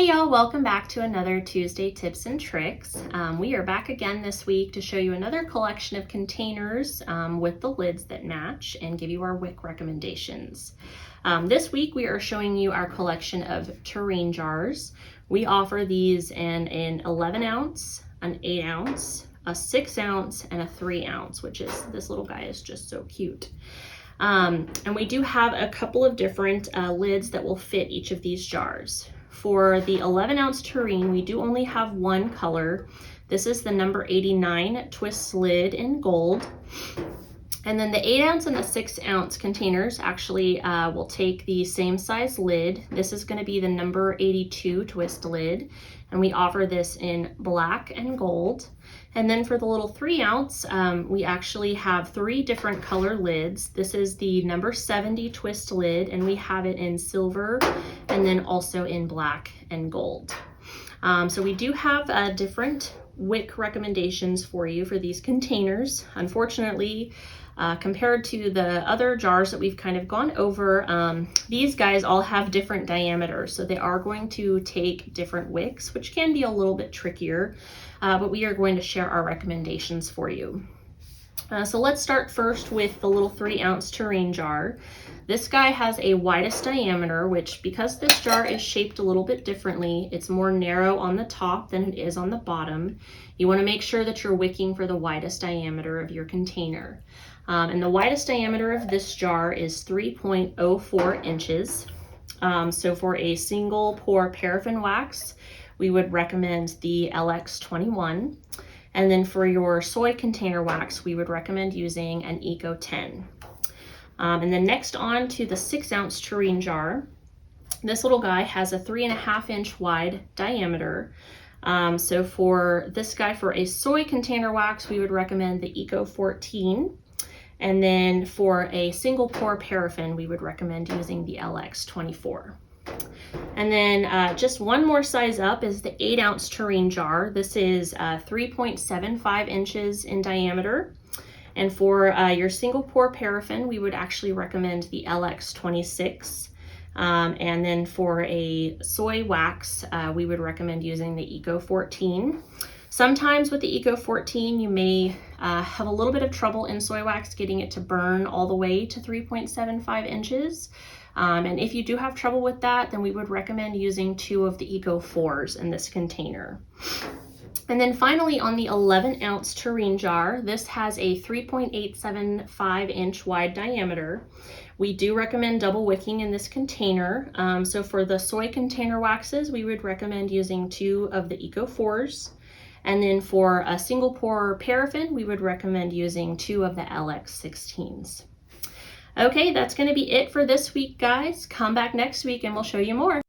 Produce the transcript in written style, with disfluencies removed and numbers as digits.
Hey y'all, welcome back to another Tuesday Tips and Tricks. We are back again this week to show you another collection of containers with the lids that match and give you our wick recommendations. This week we are showing you our collection of Tureen jars. We offer these in an 11 ounce, an 8 ounce, a 6 ounce, and a 3 ounce, which is, this little guy is just so cute. And we do have a couple of different lids that will fit each of these jars. For the 11 ounce tureen, we do only have one color. This is the number 89 twist lid in gold. And then the 8 ounce and the 6 ounce containers actually will take the same size lid. This is going to be the number 82 twist lid. And we offer this in black and gold. And then for the little 3 ounce, we actually have 3 different color lids. This is the number 70 twist lid, and we have it in silver and then also in black and gold. So we do have different wick recommendations for you for these containers. Unfortunately, compared to the other jars that we've kind of gone over, these guys all have different diameters, so they are going to take different wicks, which can be a little bit trickier, but we are going to share our recommendations for you. So let's start first with the little 3 ounce Tureen jar. This guy has a widest diameter, which, because this jar is shaped a little bit differently, it's more narrow on the top than it is on the bottom. You want to make sure that you're wicking for the widest diameter of your container. And the widest diameter of this jar is 3.04 inches. So for a single pour paraffin wax, we would recommend the LX21. And then for your soy container wax, we would recommend using an Eco 10. And then next on to the 6 ounce Tureen jar. This little guy has a 3.5 inch wide diameter. So for this guy, for a soy container wax, we would recommend the Eco 14. And then for a single pour paraffin, we would recommend using the LX24. And then just one more size up is the 8 ounce Tureen jar. This is 3.75 inches in diameter. And for your single pour paraffin, we would actually recommend the LX26. And then for a soy wax, we would recommend using the Eco 14. Sometimes with the Eco 14, you may have a little bit of trouble in soy wax getting it to burn all the way to 3.75 inches. And if you do have trouble with that, then we would recommend using 2 of the Eco 4s in this container. And then finally, on the 11 ounce Tureen jar, this has a 3.875 inch wide diameter. We do recommend double wicking in this container. So for the soy container waxes, we would recommend using 2 of the Eco 4s. And then for a single pour paraffin, we would recommend using 2 of the LX16s. Okay, that's going to be it for this week, guys. Come back next week and we'll show you more.